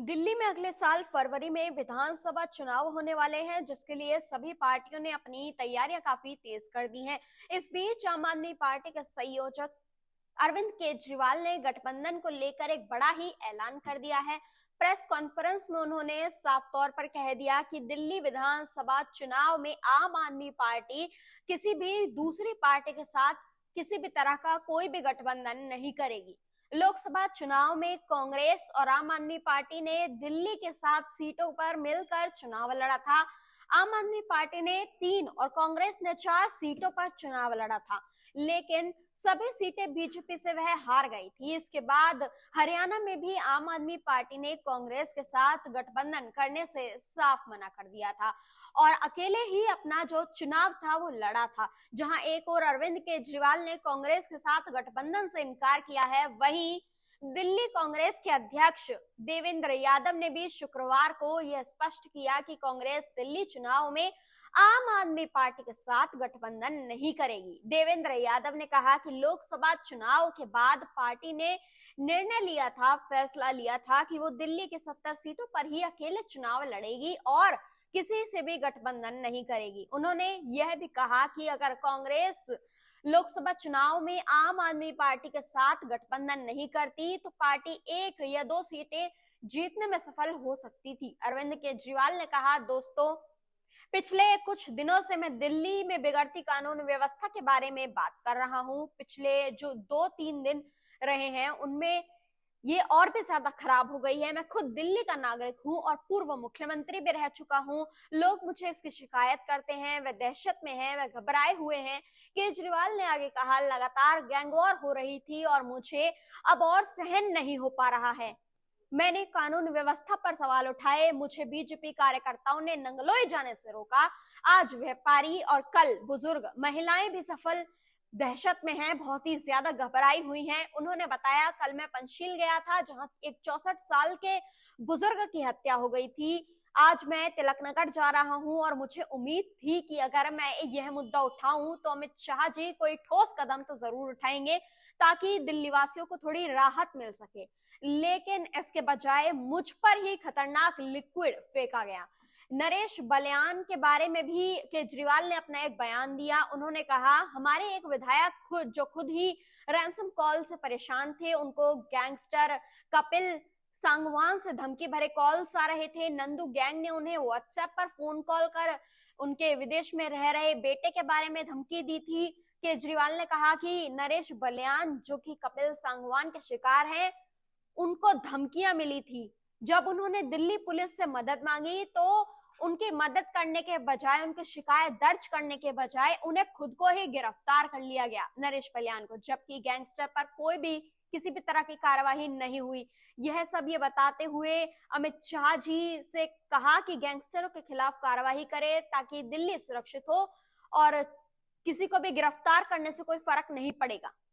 दिल्ली में अगले साल फरवरी में विधानसभा चुनाव होने वाले हैं, जिसके लिए सभी पार्टियों ने अपनी तैयारियां काफी तेज कर दी हैं। इस बीच आम आदमी पार्टी के संयोजक अरविंद केजरीवाल ने गठबंधन को लेकर एक बड़ा ही ऐलान कर दिया है। प्रेस कॉन्फ्रेंस में उन्होंने साफ तौर पर कह दिया कि दिल्ली विधानसभा चुनाव में आम आदमी पार्टी किसी भी दूसरी पार्टी के साथ किसी भी तरह का कोई भी गठबंधन नहीं करेगी। लोकसभा चुनाव में कांग्रेस और आम आदमी पार्टी ने दिल्ली के 7 सीटों पर मिलकर चुनाव लड़ा था। आम आदमी पार्टी ने 3 और कांग्रेस ने 4 सीटों पर चुनाव लड़ा था, लेकिन सभी सीटें बीजेपी से वह हार गई थी। इसके बाद हरियाणा में भी आम आदमी पार्टी ने कांग्रेस के साथ गठबंधन करने से साफ मना कर दिया था और अकेले ही अपना जो चुनाव था वो लड़ा था। जहां एक और अरविंद केजरीवाल ने कांग्रेस के साथ गठबंधन से इनकार किया है, वहीं दिल्ली कांग्रेस के अध्यक्ष देवेंद्र यादव ने भी शुक्रवार को यह स्पष्ट किया कि कांग्रेस दिल्ली चुनाव में आम आदमी पार्टी के साथ गठबंधन नहीं करेगी। देवेंद्र यादव ने कहा कि लोकसभा चुनाव के बाद पार्टी ने निर्णय लिया था, फैसला लिया था कि वो दिल्ली के 70 सीटों पर ही अकेले चुनाव लड़ेगी और किसी से भी गठबंधन नहीं करेगी। उन्होंने यह भी कहा कि अगर कांग्रेस लोकसभा चुनाव में आम आदमी पार्टी के साथ गठबंधन नहीं करती तो पार्टी 1 या 2 सीटें जीतने में सफल हो सकती थी। अरविंद केजरीवाल ने कहा, दोस्तों, पिछले कुछ दिनों से मैं दिल्ली में बिगड़ती कानून व्यवस्था के बारे में बात कर रहा हूं। पिछले जो 2-3 दिन रहे हैं उनमें ये और भी ज्यादा खराब हो गई है। मैं खुद दिल्ली का नागरिक हूं और पूर्व मुख्यमंत्री भी रह चुका हूं। लोग मुझे इसकी शिकायत करते हैं, वे दहशत में हैं, वे घबराए हुए हैं। केजरीवाल ने आगे कहा, लगातार गैंगवॉर हो रही थी और मुझे अब और सहन नहीं हो पा रहा है। मैंने कानून व्यवस्था पर सवाल उठाए, मुझे बीजेपी कार्यकर्ताओं ने नंगलोई जाने से रोका। आज व्यापारी और कल बुजुर्ग महिलाएं भी सफल दहशत में हैं, बहुत ही ज्यादा घबराई हुई हैं। उन्होंने बताया, कल मैं पंचशील गया था जहां एक 64 साल के बुजुर्ग की हत्या हो गई थी। आज मैं तिलकनगर जा रहा हूं और मुझे उम्मीद थी कि अगर मैं यह मुद्दा उठाऊं तो अमित शाह जी कोई ठोस कदम तो जरूर उठाएंगे ताकि दिल्ली वासियों को थोड़ी राहत मिल सके, लेकिन इसके बजाय मुझ पर ही खतरनाक लिक्विड फेंका गया। नरेश बलियान के बारे में भी केजरीवाल ने अपना एक बयान दिया। उन्होंने कहा, हमारे एक विधायक जो खुद ही रैंसम कॉल से परेशान थे, उनको गैंगस्टर कपिल सांगवान से धमकी भरे कॉल्स आ रहे थे। नंदू गैंग ने उन्हें व्हाट्सएप पर फोन कॉल कर उनके विदेश में रह रहे बेटे के बारे में धमकी दी थी। केजरीवाल ने कहा कि नरेश बलियान जो कि कपिल सांगवान के शिकार हैं, उनको धमकियां मिली थी। जब उन्होंने दिल्ली पुलिस से मदद मांगी तो उनकी मदद करने के बजाय, उनकी शिकायत दर्ज करने के बजाय उन्हें खुद को ही गिरफ्तार कर लिया गया, नरेश बलियान को, जबकि गैंगस्टर पर कोई भी किसी भी तरह की कार्रवाई नहीं हुई। यह सब ये बताते हुए अमित शाह जी से कहा कि गैंगस्टरों के खिलाफ कार्रवाई करे ताकि दिल्ली सुरक्षित हो और किसी को भी गिरफ्तार करने से कोई फर्क नहीं पड़ेगा।